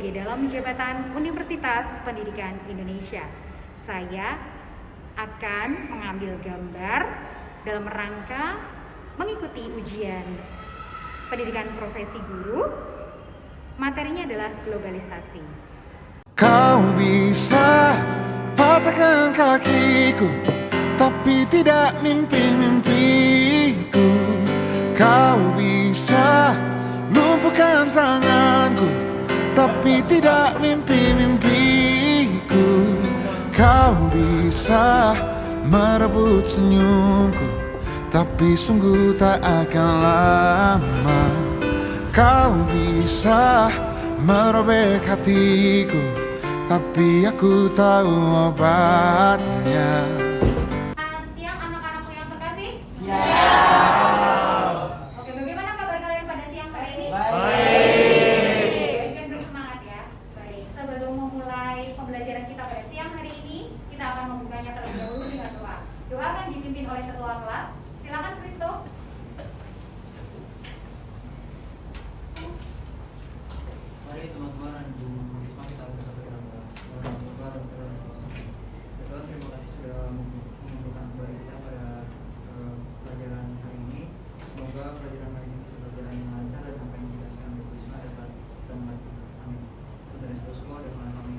abdi dalam Jabatan Universitas Pendidikan Indonesia. Saya akan mengambil gambar dalam rangka mengikuti ujian pendidikan profesi guru. Materinya adalah globalisasi. Kau bisa patahkan kakiku, tapi tidak mimpi-mimpiku. Kau bisa lumpuhkan tanganku, tapi tidak mimpi-mimpiku. Kau bisa merebut senyumku, tapi sungguh tak akan lama. Kau bisa merobek hatiku, tapi aku tahu obatnya. Selamat siang anak-anakku yang terkasih. Oke, bagaimana kabar kalian pada siang hari ini? Baik. Kalian bersemangat ya. Baik. Sebelum memulai pembelajaran kita pada siang hari ini, kita akan membukanya terlebih dahulu dengan doa. Doa akan dipimpin oleh ketua kelas. Silakan Kristo. Mari teman-teman dan Bu Risma kita bersatu dalam doa. Tuhan, terima kasih sudah mengumpulkan kembali kita pada pelajaran hari ini. Semoga pelajaran hari ini bisa berjalan dengan lancar dan apa yang dijelaskan Bu Risma dapat bermanfaat. Amin. Saudara Bosco dan kami.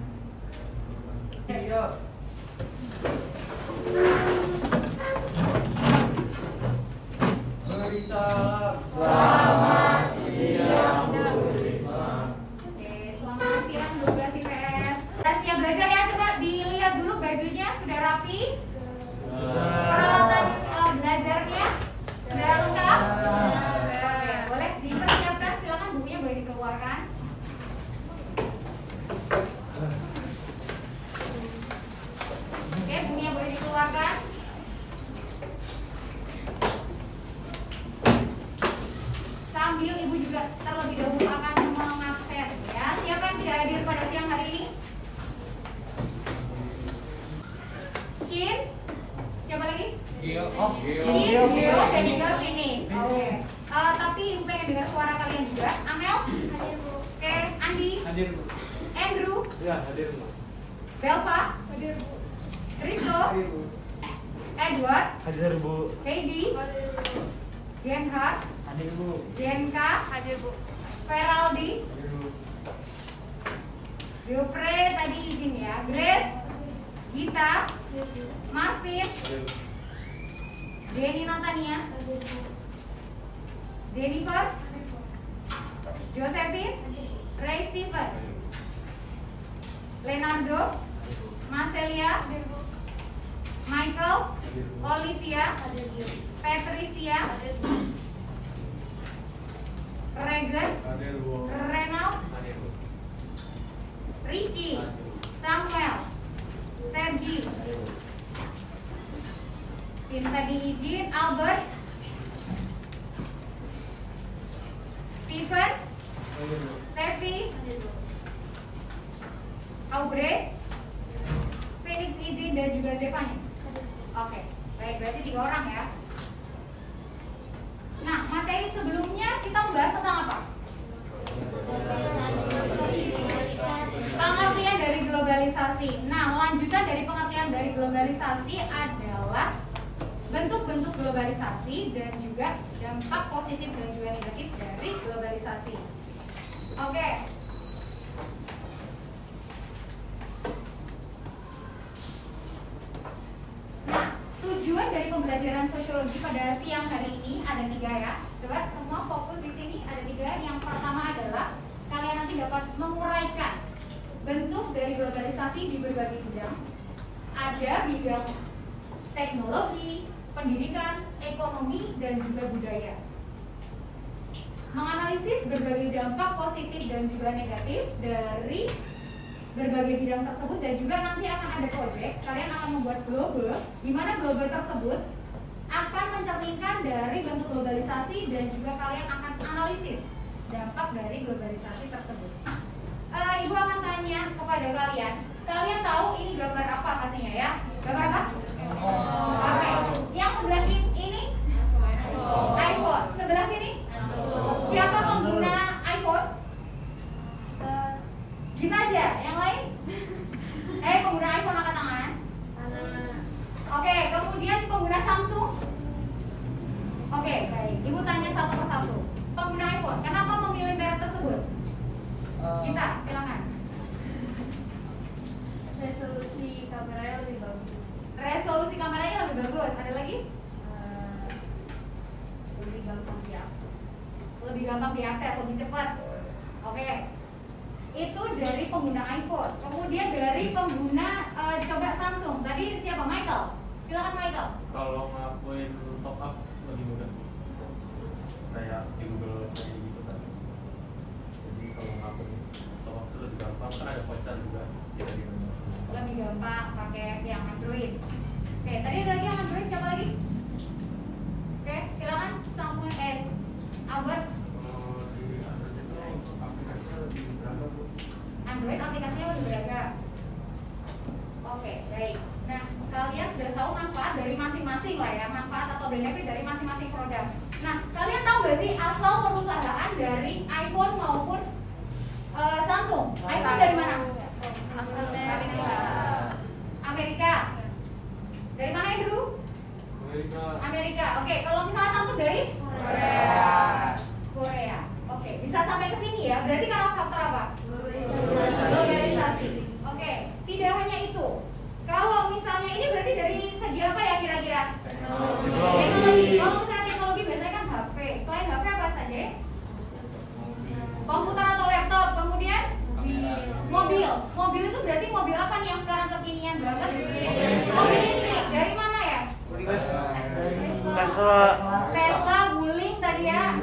Iya. Selamat siang Bu Risma. Oke, selamat siang Bu IPS. Siap belajar ya, coba dilihat dulu bajunya sudah rapi. Peralatan belajarnya sudah lengkap. Oke, boleh dipersiapkan, silakan bukunya boleh dikeluarkan. Oke, bukunya boleh dikeluarkan. Sambil ibu juga terlebih dahulu akan mengabsen ya. Siapa yang tidak hadir pada siang hari ini? Shin? Siapa lagi? Gio, dan juga Finish. Oke. Tapi ibu pengen dengar suara kalian juga. Amel? Hadir Bu. Oke, Andi? Hadir Bu. Andrew? Ya, hadir Bu. Belva? Hadir Bu. Risto? Hadir Bu. Edward? Hadir Bu. Heidi? Hadir Bu. Genhard? Hadir Bu. Jenka? Hadir Bu. Feraldi? Hadir Bu. Yofre tadi izin ya. Grace? Gita? Marvin? Hadir Bu. Jenny Natania? Jennifer? Josephine? Ray Stephen? Leonardo? Marcelia? Michael? Olivia? Patricia? Regan? Hadir Bu. Renal? Hadir Bu. Richie? Samuel? Sergi? Sin tadi izin. Albert? Stephen? Steffi? Aubrey? Phoenix izin dan juga Zevanya. Oke, baik, berarti 3 orang ya. Nah, materi sebelumnya kita membahas tentang apa? Pengertian dari globalisasi. Nah, lanjutan dari pengertian dari globalisasi adalah bentuk-bentuk globalisasi dan juga dampak positif dan juga negatif dari globalisasi. Oke. Nah, tujuan dari pembelajaran sosiologi pada siang hari ini ada 3 ya. Coba semua fokus di sini, ada 3. Yang pertama adalah kalian nanti dapat menguraikan bentuk dari globalisasi di berbagai bidang. Ada bidang teknologi, pendidikan, ekonomi, dan juga budaya. Menganalisis berbagai dampak positif dan juga negatif dari berbagai bidang tersebut, dan juga nanti akan ada proyek. Kalian akan membuat globe, di mana globe tersebut akan mencerminkan dari bentuk globalisasi dan juga kalian akan analisis dampak dari globalisasi tersebut. Ibu akan tanya kepada kalian, kalian tahu ini gambar apa pastinya ya? Gambar apa? Oke. Yang sebelah ini iPhone. Sebelah sini? Siapa pengguna iPhone? pengguna Samsung? Oke, baik. Ibu tanya satu persatu. Pengguna iPhone, kenapa memilih merek tersebut? Kita, silakan. Resolusi kameranya lebih bagus. Resolusi kameranya lebih bagus. Ada lagi? Lebih gampang diakses. Lebih gampang diakses, lebih cepat. Oke. Itu dari pengguna iPhone. Kemudian dari pengguna coba Samsung. Tadi siapa? Michael. Silakan Michael. Kalau ngakuin top up lebih mudah, kayak di Google Play gitu kan. Jadi kalau ngakuin top up itu lebih gampang, karena ada voucher juga bisa diambil. Lebih gampang pakai yang Android. Oke, tadi ada lagi yang Android, siapa lagi? Oke, silakan Samuel S. Albert. Kalau di Android itu aplikasinya lebih beragam Bu. Android aplikasinya lebih beragam. Oke, baik. Nah, kalian sudah tahu manfaat dari masing-masing lah ya, manfaat atau benefit dari masing-masing produk. Nah, kalian tahu gak sih asal perusahaan dari iPhone maupun Samsung? iPhone dari mana? Amerika. Amerika. Dari mana ya dulu? Amerika. Amerika. Oke, kalau misalnya Samsung dari Korea. Korea. Oke, bisa sampai ke sini ya. Berarti karena faktor apa? Globalisasi. Oke, tidak hanya itu. Kalau misalnya ini berarti dari segi apa ya kira-kira? Teknologi. Kalau misalnya teknologi biasanya kan HP. Selain HP apa saja? Komputer atau laptop. Kemudian mobil. Mobil itu berarti mobil apa nih yang sekarang kekinian banget? Mobil listrik. Dari mana ya? Tesla, Wuling tadi ya.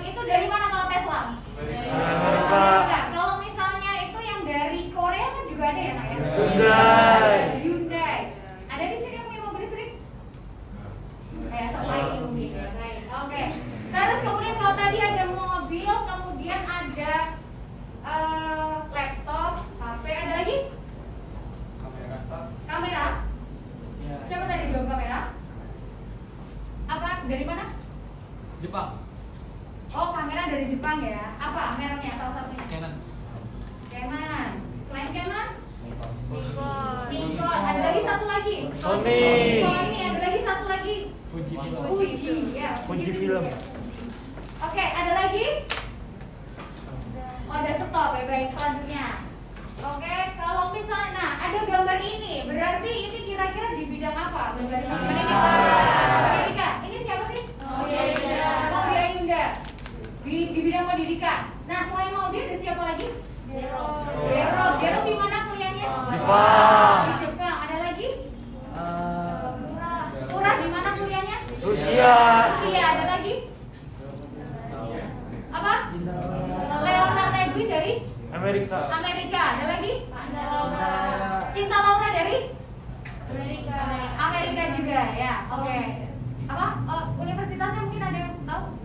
Itu dari mana kalau Tesla? Amerika. Kalau misalnya itu yang dari Korea kan juga ada ya, Nak ya? Hyundai. Ada di sini yang punya mobil listrik? Kayak supply mungkin ya, baik. Oke. Terus kemudian kalau tadi ada mobil, kemudian ada laptop, HP, ada lagi? Kamera. Siapa tadi jawab kamera? Apa? Dari mana? Jepang. Oh, kamera dari Jepang ya. Apa mereknya salah satunya? Canon. Canon. Selain Canon? Nikon. Nikon. Ada lagi satu lagi. Sony. Sony. Ada lagi satu lagi. Fuji film. Fuji. Ya. Fuji film. Oke, ada lagi? Oh, ada stop ya. Baik, selanjutnya. Oke, kalau misalnya, nah ada gambar ini, berarti ini kira-kira di bidang apa? Gambar pendidikan. Ini siapa sih? Maudia Yunda. Di bidang pendidikan. Nah, selain Maudia ada siapa lagi? Jero di mana kuliahnya? Jepang. Di Jepang. Ada lagi? Turah di mana kuliahnya? Rusia. Ada lagi? Apa? Leonardo Edwin dari Amerika. Ada lagi? Cinta Laura dari Amerika juga ya. Oke. Apa? Oh, universitasnya mungkin ada yang tahu?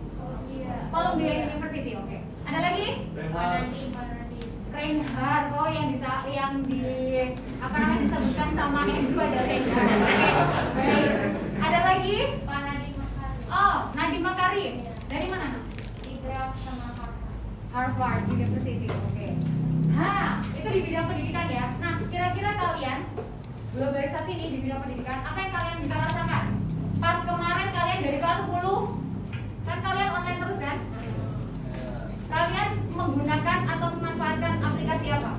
Columbia University. Oke. Ada lagi? Reinhardt. Oh, yang di apa namanya disebutkan sama Andrew ada Reinhardt. Oke. Baik. Ada lagi? Oh, Nadiem Makarim. Dari mana? Harvard University. Oke. Nah, itu di bidang pendidikan ya. Nah, kira-kira kalian globalisasi ini di bidang pendidikan, apa yang kalian bisa rasakan? Pas kemarin kalian dari kelas 10, kan kalian online terus kan? Kalian menggunakan atau memanfaatkan aplikasi apa?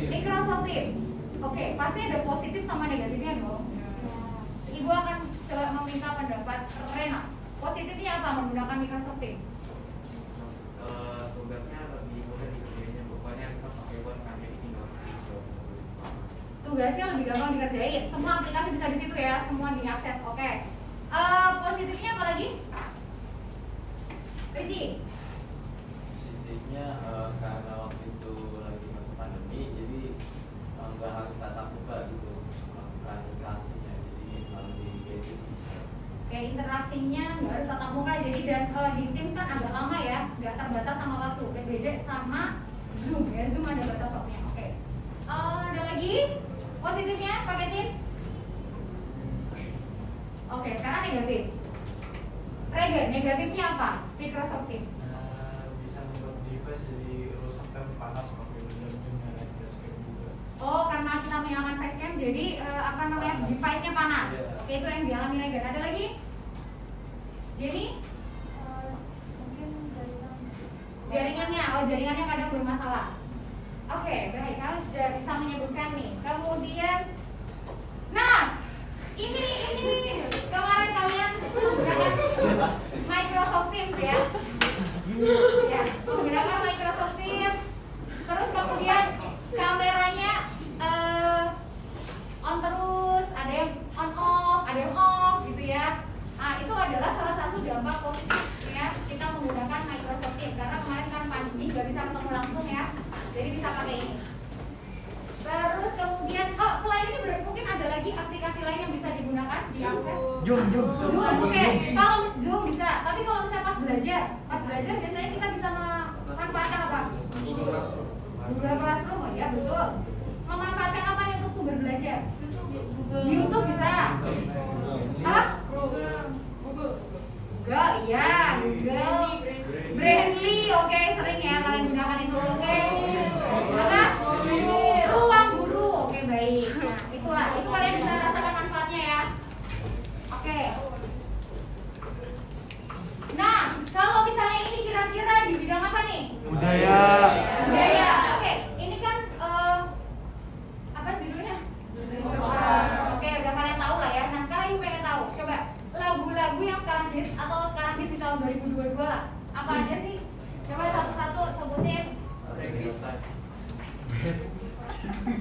Microsoft Teams. Oke, pasti ada positif sama negatifnya dong. Ibu akan coba meminta pendapat Rena. Positifnya apa menggunakan Microsoft Teams? Tugasnya lebih mudah dikerjainnya, pokoknya kita pakai buat kami tinggal gitu. Tugasnya lebih gampang dikerjain. Semua aplikasi bisa di situ ya, semua diakses. Oke. Positifnya apa lagi? Riji. Positifnya karena waktu itu lagi masa pandemi, jadi nggak harus tatap muka gitu melakukan interaksinya, jadi melalui gadget bisa. Kayak interaksinya nggak harus tatap muka, jadi dan di Teams kan agak lama ya, nggak terbatas sama waktu. Beda sama Zoom ya, Zoom ada batas waktunya. Oke. Ada lagi positifnya pakai Teams? Oke, sekarang negatif. Regan, negatifnya apa? Microsoft Teams. Bisa membuat device jadi rusak dan panas pakai berjam-jam dan facecam juga. Oh, karena kita menyalakan facecam jadi device-nya panas. Oke, itu yang dialami Regan. Ada lagi? Jadi Mungkin jaringannya kadang bermasalah. Oke, baik, kalian sudah bisa menyebutkan nih. Kemudian, nah, ini kemarin kalian menggunakan Microsoft Teams ya, menggunakan Microsoft Teams. Terus kemudian kameranya on terus, ada yang on off, ada yang off gitu ya. Nah, itu adalah salah satu dampak positif ya kita menggunakan Microsoft Teams, karena kemarin kan pandemi nggak bisa ketemu langsung ya, jadi bisa pakai ini. Terus kemudian, selain ini mungkin ada lagi aplikasi lain yang bisa digunakan diakses. Zoom. Oke, kalau Zoom bisa, tapi kalau misalnya pas belajar biasanya kita bisa memanfaatkan apa? Google Classroom, ya betul. Memanfaatkan apa nih untuk sumber belajar? YouTube bisa. Apa? Google, iya, Google. Brandly, oke, sering ya kalian gunakan itu, oke. Apa? Ruang guru, oke baik. Nah, itu kalian bisa rasakan manfaatnya ya. Oke. Nah, kalau misalnya ini kira-kira di bidang apa nih? Budaya. Oke, ini kan apa judulnya? Oke, udah kalian tahu lah ya. Nah, sekarang ibu pengen tahu. Coba lagu-lagu yang sekarang hit atau sekarang hit di tahun 2022 lah. Apa aja sih? Coba satu-satu sebutin.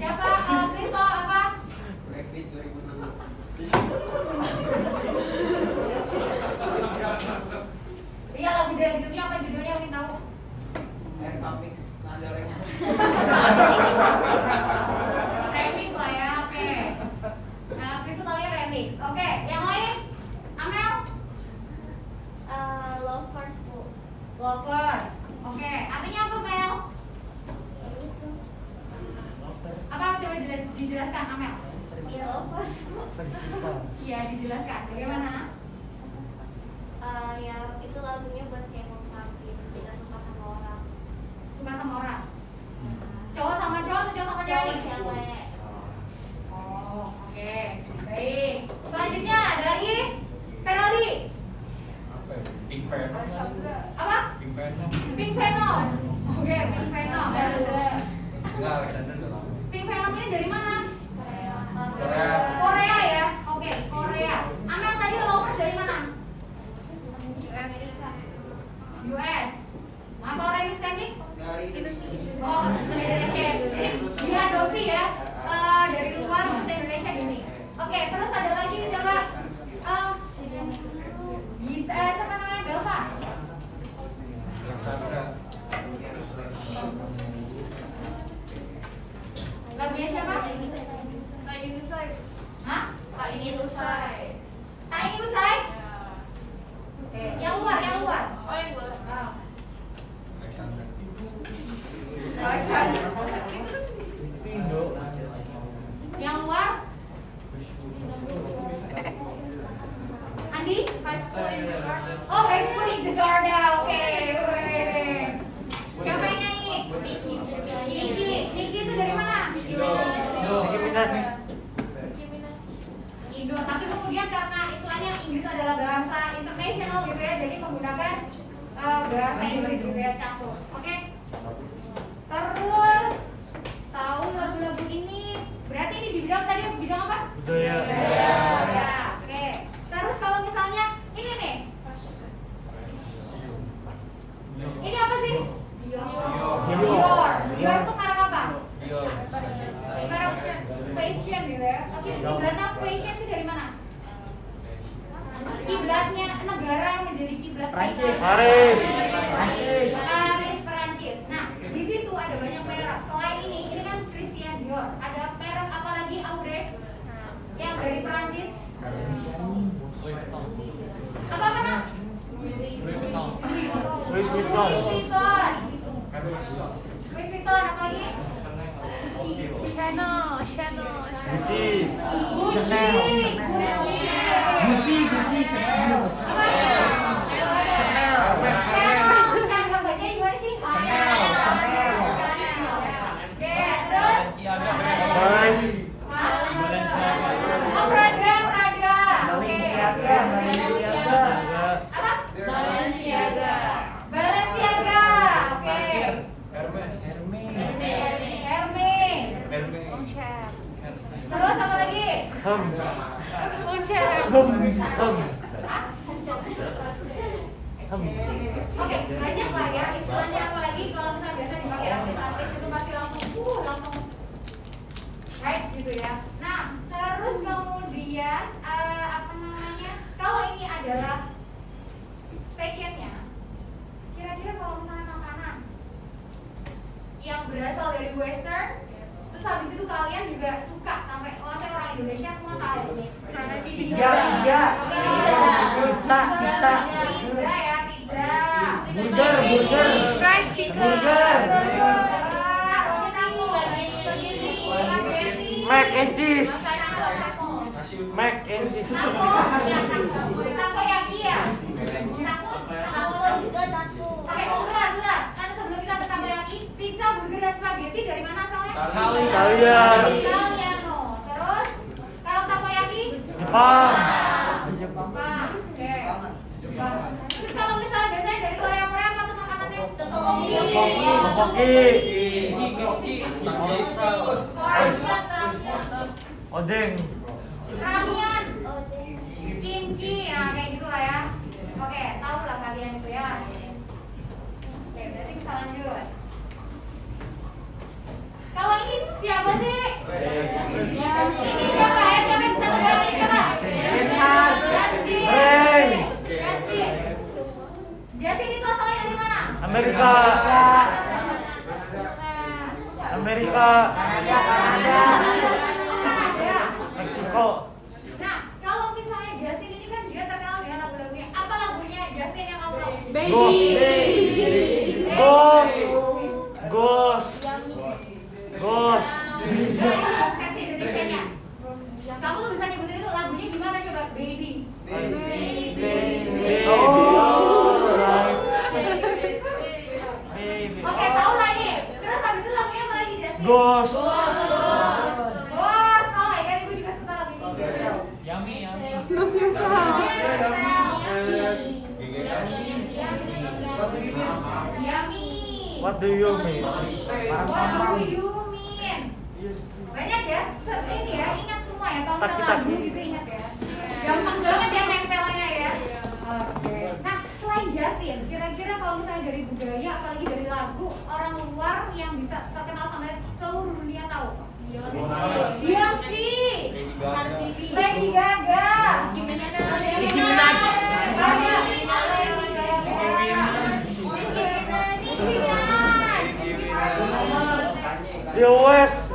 Siapa? Kristo apa? Breakbeat 2002. Iya, lagu dari judulnya apa? Judulnya mungkin tahu. Air Mix Nazarena. Remix lah ya, oke. Nah, Kristo tahu ya remix. Oke, yang lain? Amel? Lovers Bu. Lovers. Oke, artinya apa, Mel? Apa? Coba dijelaskan, Amel. Iya lovers. Iya, dijelaskan. Bagaimana? Ya itu lagunya buat kayak mengungkapin kita suka sama orang. Suka sama orang. Cowok sama cowok atau cowok sama cewek? Cewek. Oh, oke. Baik. Selanjutnya ada lagi? Ferali. Pink Venom. Apa? Pink Venom. Pink Venom. Oke, Pink Venom. Enggak, Alexander udah lama. Pink Venom ini dari mana? Korea. Korea ya. Oke, Korea. Amel tadi lovers dari mana? US. Nah, kalau remix? Dari Oh, oke. Jadi diadopsi ya dari luar bahasa Indonesia di mix. Oke, terus ada lagi coba siapa namanya? Belva. Alexandra. Lagunya siapa? Kak ini Usai. Hah? Kak ini Usai. Tak ingin usai? Oke, yang luar. Oh yang gue. Alexandra. Indo. Yang luar? Andi? High School in the Garden. Oh, High School in the Garden. Oke. Siapa yang nyanyi? Niki itu dari mana? Nicki Minaj. Indo. Tapi kemudian karena istilahnya Inggris adalah bahasa internasional gitu ya, jadi menggunakan bahasa Inggris gitu ya, campur. Oke. Terus tahu lagu-lagu ini. Berarti ini di bidang tadi bidang apa? Budaya. Ya. Oke. Terus kalau misalnya ini nih. Ini apa sih? Dior itu merek apa? Merek fashion gitu ya. Oke, kiblatnya fashion itu dari mana? Kiblatnya negara yang menjadi kiblat fashion. Paris. Paris, Perancis. Nah, di situ ada banyak merek. Selain ini kan Christian Dior. Ada merek apa lagi, Audrey? Yang dari Perancis? Apa nak? Louis Vuitton. Louis Vuitton, apa lagi? Chanel. Gucci. Chanel. Gucci. Chanel. Apa? Chanel. Chanel. Bacanya gimana sih? Chanel. Oke, terus? Bye. Hah? Oke, banyak lah ya istilahnya, apalagi kalau misalnya biasa dipakai artis-artis itu pasti langsung right gitu ya. Nah, terus kemudian apa namanya? Kalau ini adalah fashionnya, kira-kira kalau misalnya makanan yang berasal dari western, terus habis itu kalian juga suka sampai orang Indonesia semua tahu. Pizza. Pizza ya, pizza. Burger. Fried chicken. Mac and cheese. Mac and cheese. Takoyaki ya. Taco juga taco. Oke, sebentar. Nanti sebelum kita ke takoyaki, pizza, burger, dan spaghetti dari mana asalnya? Italian. Italiano. Terus kalau takoyaki? Jepang. Jepang. Oke. Terus kalau misalnya biasanya dari Korea apa tuh makanannya? Tteokbokki. Odeng. Ramyeon, kimchi, nah kayak gitu lah ya. Oke, tahu lah kalian itu ya. Oke, berarti bisa lanjut. Kalau ini siapa sih? Ini siapa ya? Siapa yang bisa tebak ini siapa? Justin itu asalnya dari mana? Amerika. Meksiko. Nah, kalau misalnya Justin ini kan dia terkenal dengan lagu-lagunya. Apa lagunya Justin yang kamu tahu? Ghost. Versi Indonesianya. Kamu tuh bisa nyebutin itu lagunya gimana coba? Baby. Oke, tahu lah nih. Terus habis itu lagunya apa lagi Justin? Ghost. Tahu lah ya, gue juga suka lagu ini. Yummy. Yummy. What do you mean? Banyak ya, ini ya, ingat semua ya. Kalau misalnya Taki-taki. lagu gitu ingat ya. Gampang banget ya nempelnya ya. Oke. Nah, selain Justin, kira-kira kalau misalnya dari budaya, apalagi dari lagu, orang luar yang bisa terkenal sampai seluruh dunia tahu? Beyonce, Lady Gaga, Nicki Minaj, Yo West.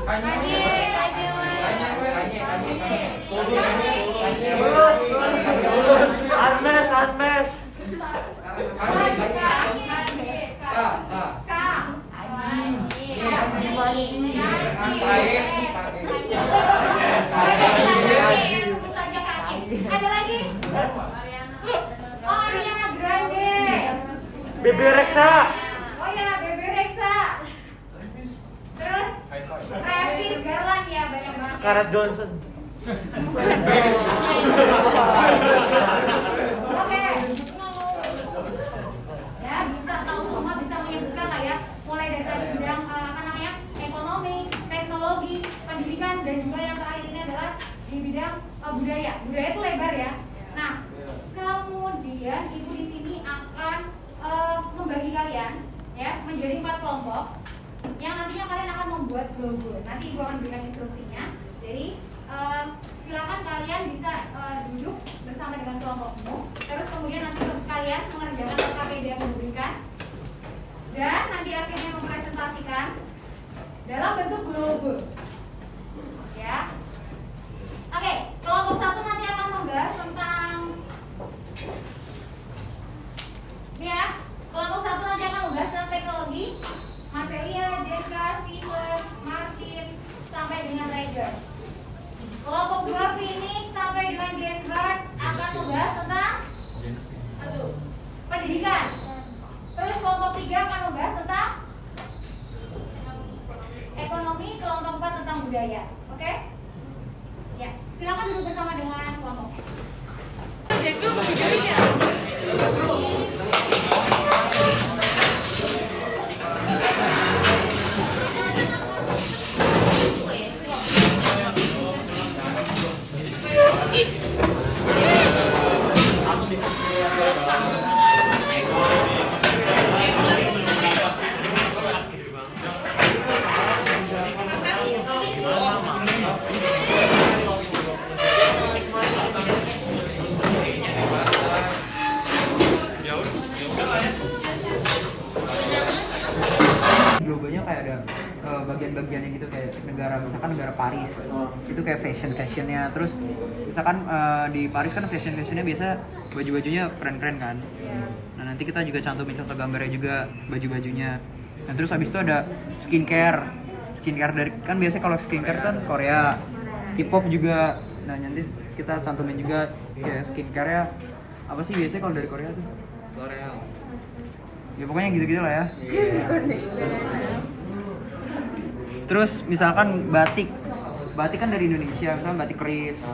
Anmes. Ada lagi? Oh, Ariana Grande. Bebe Rexha. Oh ya, Bebe Rexha. Terus Travis Garland ya, banyak banget. Scarlett Johansson. Oke. Ya, bisa tahu semua, bisa menyebutkan lah ya. Mulai dari tadi bidang ekonomi, teknologi, pendidikan, dan juga yang terakhir ini adalah di bidang budaya. Budaya itu lebar ya. Nah, kemudian ibu di sini akan membagi kalian ya menjadi 4 kelompok yang nantinya kalian akan membuat logo. Nanti ibu akan berikan instruksinya. Jadi silakan kalian bisa duduk bersama dengan kelompokmu. Terus kemudian nanti kalian mengerjakan LKPD yang diberikan dan nanti akhirnya mempresentasikan dalam bentuk logo. Ya. Oke, kelompok 1 nanti akan membahas tentang ya, kelompok 1 nanti akan membahas tentang teknologi. Marcelia, Jessica, Steven, Martin, sampai dengan Tiger. Kelompok 2 Phoenix sampai dengan Genbart akan membahas tentang pendidikan. Terus kelompok 3 akan membahas tentang ekonomi, kelompok 4 tentang budaya. Oke? Ya, silakan duduk bersama dengan kelompoknya. Logonya kayak ada bagian-bagiannya gitu, kayak misalkan negara Paris itu kayak fashionnya. Terus misalkan di Paris kan fashionnya biasa baju-bajunya keren-keren kan. Nah nanti kita juga cantumin contoh gambarnya juga baju-bajunya. Nah terus habis itu ada skincare dari, kan biasanya kalau skincare kan Korea, K-pop juga. Nah nanti kita cantumin juga kayak skincare-nya apa sih biasanya kalau dari Korea tuh? L'Oreal. Ya pokoknya gitu-gitu lah ya. Terus misalkan batik kan dari Indonesia, misalkan batik keris.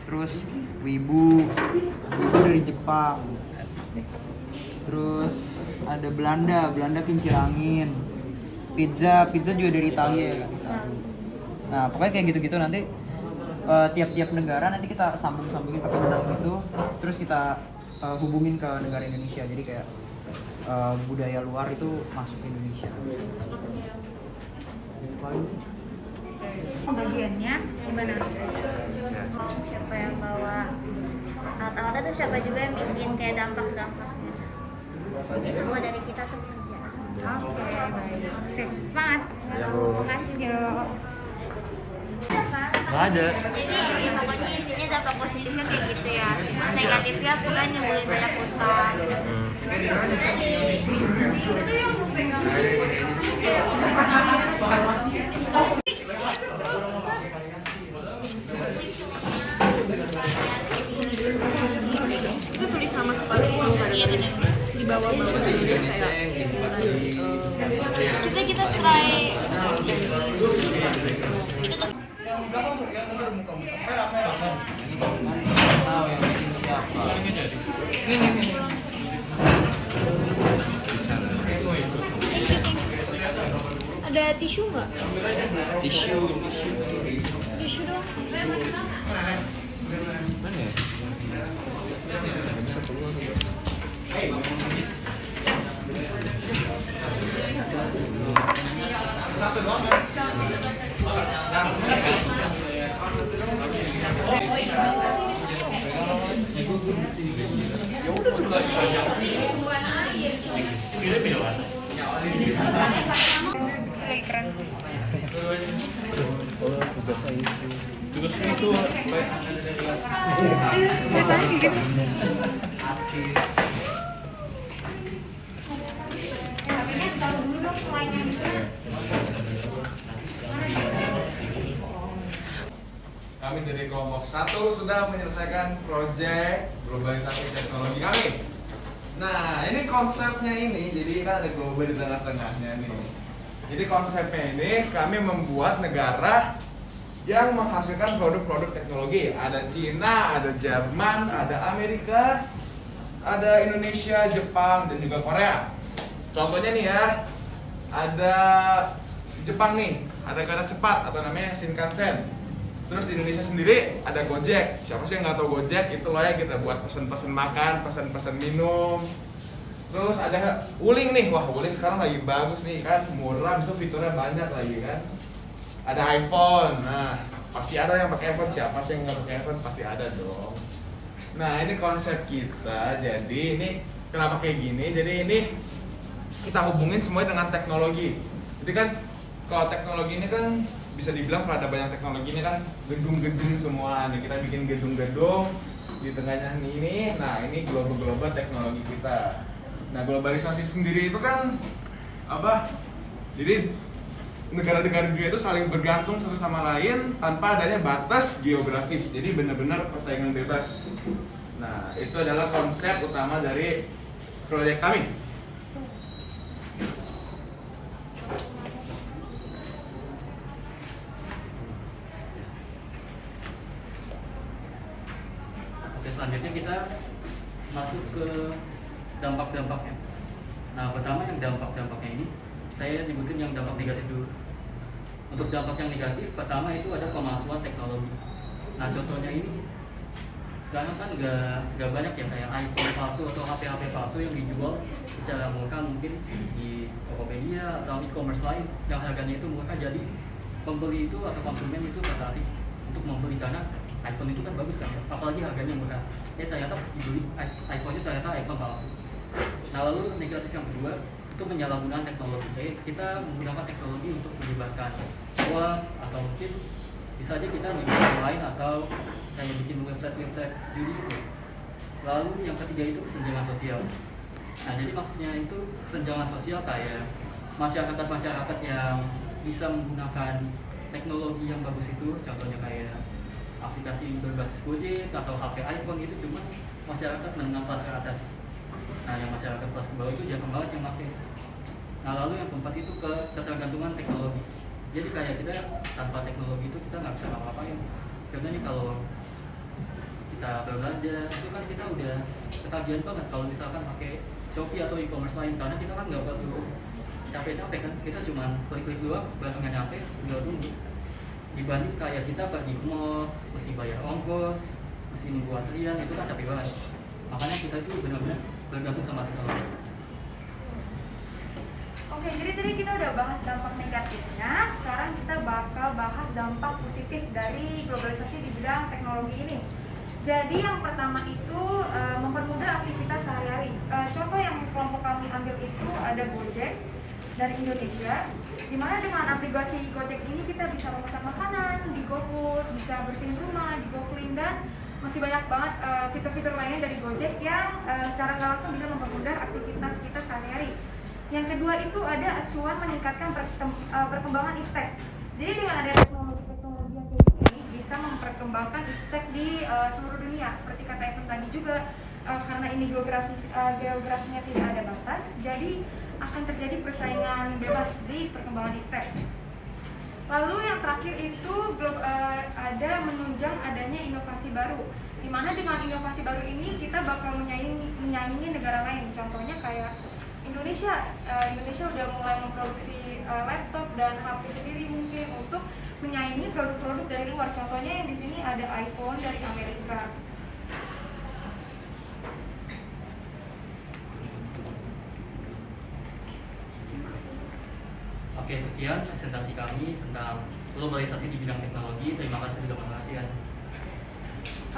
Terus wibu dari Jepang. Terus ada Belanda kincir angin. Pizza juga dari Italia kan. Nah pokoknya kayak gitu-gitu nanti tiap-tiap negara nanti kita sambungin pakai benang gitu. Terus kita hubungin ke negara Indonesia. Jadi kayak budaya luar itu masuk ke Indonesia. Paling sih. Pembagiannya gimana? Siapa yang bawa alat-alatnya, terus siapa juga yang bikin kayak dampak-dampaknya. Jadi semua dari kita tuh kerja. Oke, baik. Sip, semangat. Makasih Jo. Nggak ada. Jadi pokoknya intinya dampak positifnya kayak gitu ya. Negatifnya pula nimbulin banyak utang. Itu tulis sama kepala semua kan? Iya benar. Di bawah-bawah terus kayak kita try itu tuh. Ada tisu nggak? Tisu Tisu dong. mana ya? Nggak bisa keluar. Tugasnya itu Kami dari kelompok 1 sudah menyelesaikan proyek globalisasi teknologi kami. Nah, ini konsepnya ini, jadi kan ada global di tengah-tengahnya nih. Jadi konsepnya ini kami membuat negara yang menghasilkan produk-produk teknologi. Ada Cina, ada Jerman, ada Amerika, ada Indonesia, Jepang, dan juga Korea. Contohnya nih ya, ada Jepang nih, ada kereta cepat atau namanya Shinkansen. Terus di Indonesia sendiri ada Gojek. Siapa sih yang nggak tahu Gojek? Itu loh ya kita buat pesen-pesen makan, pesen-pesen minum. Terus ada Wuling nih, wah Wuling sekarang lagi bagus nih kan, murah, bisa fiturnya banyak lagi kan. Ada iPhone, nah pasti ada yang pakai iPhone, siapa sih yang nggak pakai iPhone? Pasti ada dong. Nah ini konsep kita, jadi ini kenapa kayak gini? Jadi ini kita hubungin semuanya dengan teknologi. Jadi kan kalau teknologi ini kan bisa dibilang kalau ada banyak teknologi ini kan gedung-gedung semua. Nih kita bikin gedung-gedung di tengahnya ini. Nah ini global teknologi kita. Nah globalisasi sendiri itu kan apa? Jadi negara-negara dunia itu saling bergantung satu sama lain tanpa adanya batas geografis. Jadi benar-benar persaingan bebas. Nah itu adalah konsep utama dari proyek kami. Oke, selanjutnya kita masuk ke dampak-dampaknya. Nah, pertama yang dampak-dampaknya ini saya nyebutin yang dampak negatif dulu. Untuk dampak yang negatif, pertama itu ada pemalsuan teknologi. Nah contohnya ini sekarang kan nggak banyak ya kayak iPhone palsu atau HP palsu yang dijual secara murah mungkin di Tokopedia atau e-commerce lain yang harganya itu murah, jadi pembeli itu atau konsumen itu tertarik untuk membeli karena iPhone itu kan bagus kan, apalagi harganya murah. Ternyata pas dibeli iPhone-nya ternyata iPhone palsu. Nah lalu negatif yang kedua itu penyalahgunaan teknologi. Kita menggunakan teknologi untuk menyebarkan hoax atau mungkin bisa aja kita bikin yang lain atau kayak bikin website judi itu. Lalu yang ketiga itu kesenjangan sosial. Nah jadi maksudnya itu kesenjangan sosial kayak masyarakat yang bisa menggunakan teknologi yang bagus itu, contohnya kayak aplikasi berbasis Gojek atau HP iPhone itu, cuma masyarakat menengah kelas ke atas. Nah yang masyarakat kelas ke bawah itu jarang banget yang pakai. Nah lalu yang keempat itu ketergantungan teknologi. Jadi kayak kita tanpa teknologi itu kita nggak bisa ngapa-ngapain. Contohnya kalau kita berbelanja itu kan kita udah ketagihan banget kalau misalkan pakai Shopee atau e-commerce lain, karena kita kan nggak perlu capek-capek kan, kita cuma klik-klik doang, barangnya nyampe, tinggal tunggu. Dibanding kayak kita pergi ke mall, mesti bayar ongkos, mesti nunggu antrian, itu kan capek banget. Makanya kita itu benar-benar bergantung sama teknologi. Oke, jadi tadi kita udah bahas dampak negatifnya, sekarang kita bakal bahas dampak positif dari globalisasi di bidang teknologi ini. Jadi yang pertama itu mempermudah aktivitas sehari-hari. Contoh yang kelompok kami ambil itu ada Gojek dari Indonesia, dimana dengan aplikasi Gojek ini kita bisa memesan makanan di GoFood, bisa bersihin rumah di GoClean, dan masih banyak banget fitur-fitur lainnya dari Gojek yang secara nggak langsung bisa mempermudah aktivitas kita sehari-hari. Yang kedua itu ada acuan meningkatkan perkembangan iptek. Jadi dengan ada teknologi yang kayak gini bisa memperkembangkan iptek di seluruh dunia. Seperti kata Evan tadi juga, karena ini geografinya tidak ada batas, jadi akan terjadi persaingan bebas di perkembangan iptek. Lalu yang terakhir itu ada menunjang adanya inovasi baru, di mana dengan inovasi baru ini kita bakal menyaingi negara lain. Contohnya kayak Indonesia udah mulai memproduksi laptop dan HP sendiri mungkin untuk menyaingi produk-produk dari luar. Contohnya yang di sini ada iPhone dari Amerika. Oke, sekian presentasi kami tentang globalisasi di bidang teknologi. Terima kasih sudah menonton.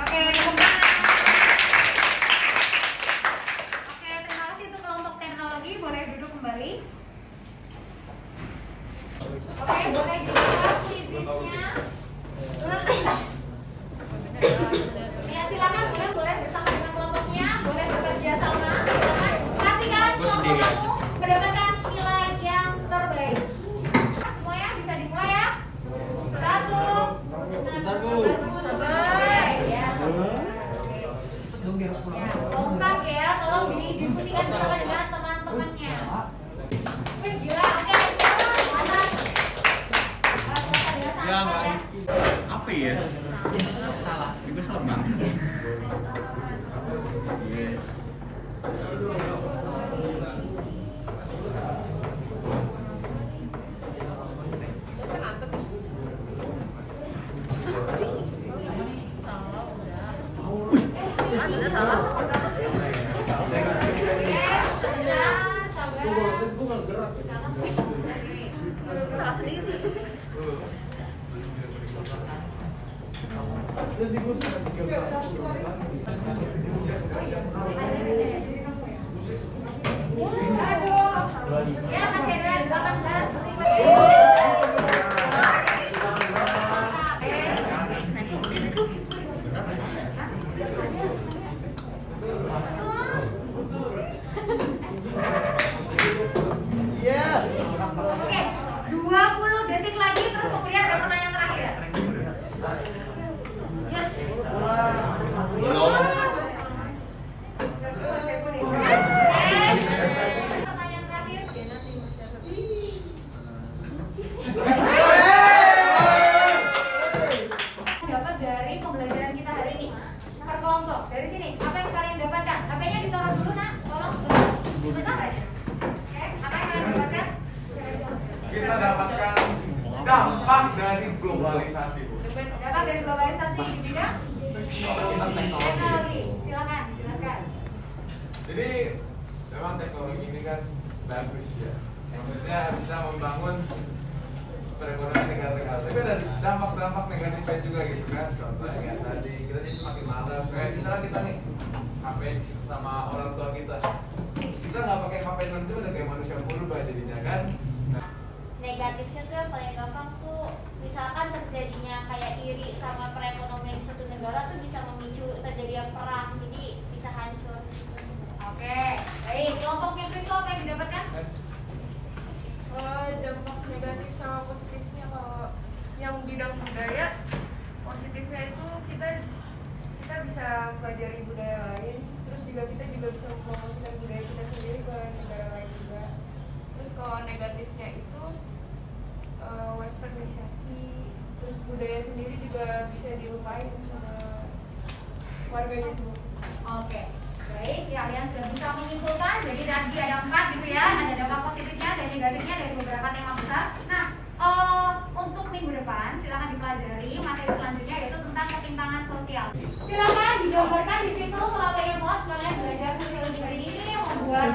Oke, terima kasih untuk kelompok teknologi. Boleh duduk kembali. Oke, boleh dibuka kuisnya. Ya, silakan boleh bersama dengan kelompoknya, boleh bekerja sama. Silakan pastikan kelompok kamu mendapatkan nilai yang terbaik. Semuanya bisa dimulai ya. 1. Bentar, Bu. Ya. Kompak ya, tolong didiskusikan bersama dengan teman-temannya. Wih, gila, oke. Mantap. Ya, Mbak. Apa ya? Yes. Salah. Juga salah. Yes. Yes. Ya, masih ada 18 menit. Yes. Oke, 20 detik lagi, terus kemudian ada pertanyaan terakhir. Yes. Belum. Pertanyaan terakhir. Dapat dari pembelajaran kita hari ini per kelompok. Dari sini, apa yang kalian dapatkan? HP-nya ditaruh dulu, Nak. Tolong sebentar aja. Oke, apa yang kalian dapatkan? Kita dapatkan dampak dari globalisasi, Bu. Dapat dampak dari globalisasi di bidang teknologi. Silakan, jelaskan. Jadi memang teknologi ini kan bagus ya. Maksudnya bisa membangun perekonomian negara-negara. Tapi ada dampak-dampak negatifnya juga gitu kan. Contohnya kayak tadi kita jadi semakin malas. Kayak misalnya kita nih HP sama orang tua kita. Kita nggak pakai HP nanti udah kayak manusia purba jadinya kan. Negatifnya tuh yang paling gampang tuh misalkan terjadinya kayak iri sama perekonomian di suatu negara tuh bisa memicu terjadinya perang, jadi bisa hancur gitu. Oke, baik. Kelompoknya Krito apa yang didapatkan? Dampak negatif sama positifnya, kalau yang bidang budaya, positifnya itu kita bisa pelajari budaya lain, terus juga kita juga bisa mempromosikan budaya kita sendiri ke negara lain juga. Terus kalau negatifnya itu westernisasi, terus budaya sendiri juga bisa dilupain sama warganya semua. Oke, baik. Ya, kalian sudah bisa menyimpulkan. Jadi tadi ada 4 gitu ya. Ada dampak positifnya dan negatifnya dari beberapa tema besar. Nah, untuk minggu depan silakan dipelajari materi selanjutnya yaitu tentang ketimpangan sosial. Silakan digambarkan di situ melalui emot. Kalian belajar sosiologi hari ini membuat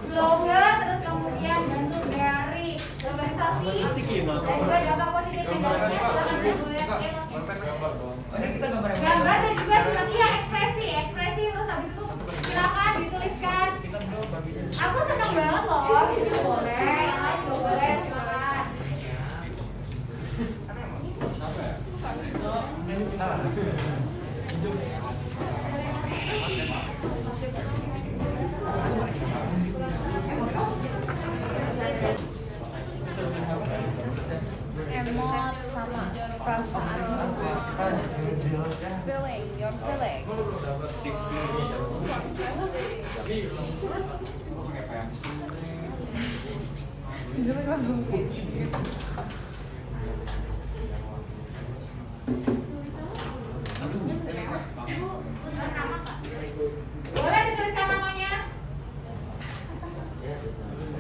blogger, terus kemudian bentuk dari globalisasi dan juga dampak positif negatifnya. Silakan dilihat emot. Gambar dan juga silakan ekspresi terus habis itu silakan dituliskan. Aku senang banget loh, gitu boleh, yang lain juga boleh, silakan. Emot sama perasaan, feeling, your feeling. Boleh dituliskan namanya?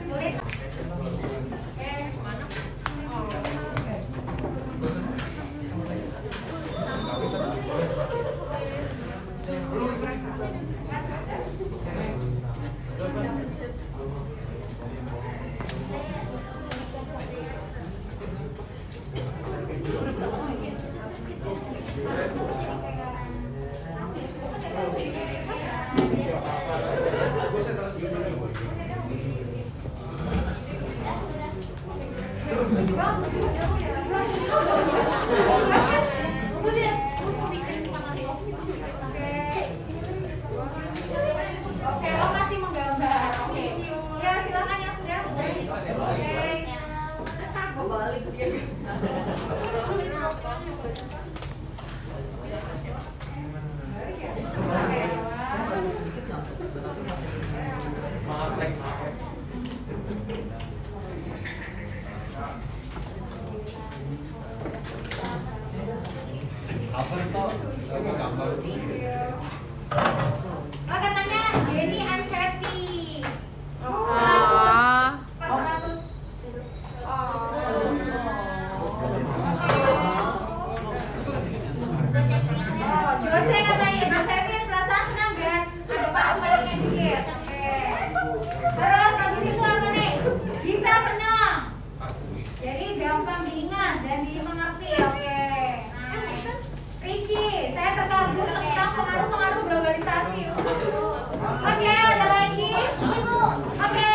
Tulis. Mana? Oke, oh masih menggambar. Oke. Ya, silakan yang sudah. Oke. Balik dia. Katanya Jenny I'm happy. 400. Jose katanya Josephine perasaan senang dan ada baliknya dikit. Oke. Terus habis itu apa nih? Kita senang. Jadi gampang diingat dan dimengerti. Oke. Nah, Richie, saya terkagum tentang pengaruh-pengaruh globalisasi. Oke, ada lagi? Oke.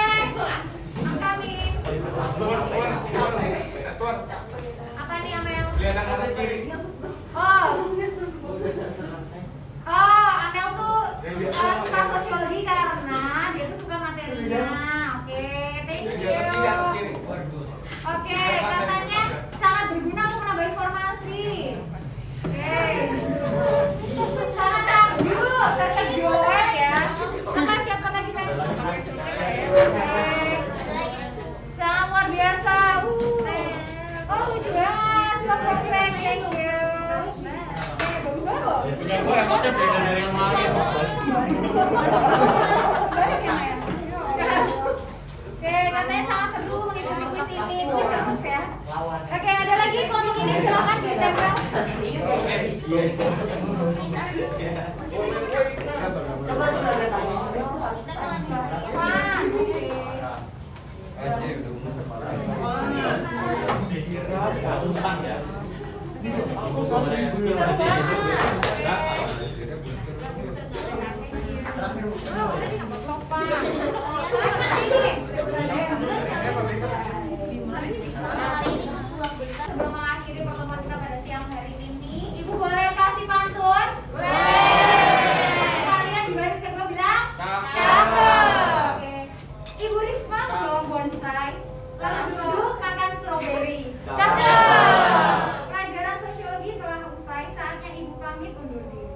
Angkamin. Apa nih Amel? Lihat atas kiri. Amel tuh suka sosiologi karena dia tuh suka materinya. Oke, thank you. Oke, katanya sangat berguna untuk menambah informasi. Oke. Sangat takjub, terkejut ya. Sama siapa lagi tadi? Oke. Sangat luar biasa. Oh, lucu banget. So perfect, thank you. Bagus banget. Punya gue emotnya beda dari yang lain. Balik ya, Maya? Oke, katanya sangat seru mengikuti kuis ini. Kuis bagus ya. Oke, ada lagi kelompok ini silakan ditempel. Coba saya tanya. Sebelum mengakhiri pertemuan kita pada siang hari ini, Ibu boleh kasih pantun? Kalian di baris kedua bilang? Cakep. Oke. Ibu Risma membawa bonsai, lalu duduk makan stroberi. Cakep. Pelajaran sosiologi telah usai, saatnya Ibu pamit undur diri.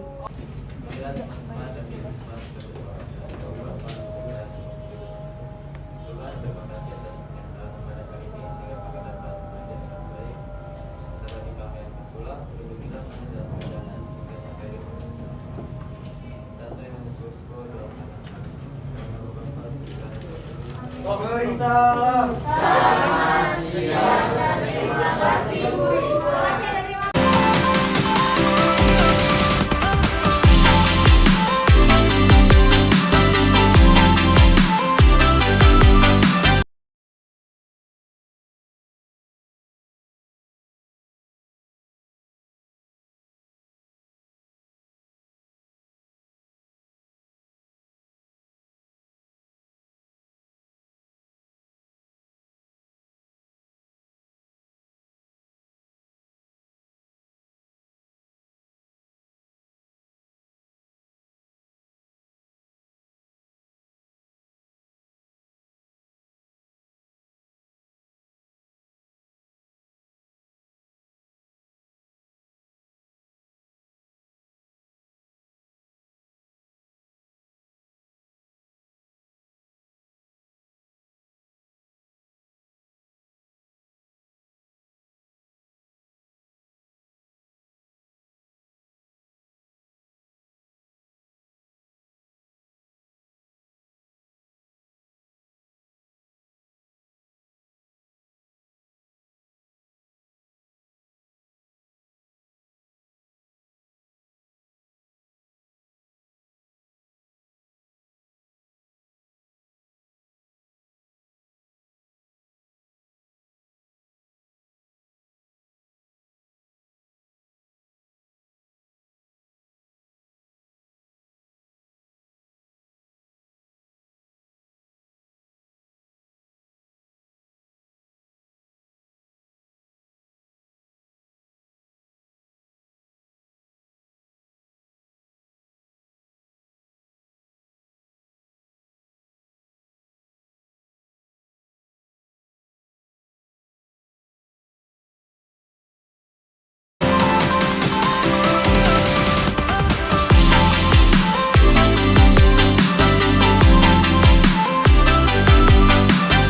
Kemudian teman-teman dan siswa sudah beberapa bulan. Tuhan terima kasih atas pernyataan pada kali ini sehingga kita dapat belajar dengan baik. Sementara di kami yang pulang, perlu kita dalam perjalanan sehingga sampai di pemirsa. Satu yang menyesuaikan dalam anak-anak. Jangan lupa untuk kita. Pemirsa.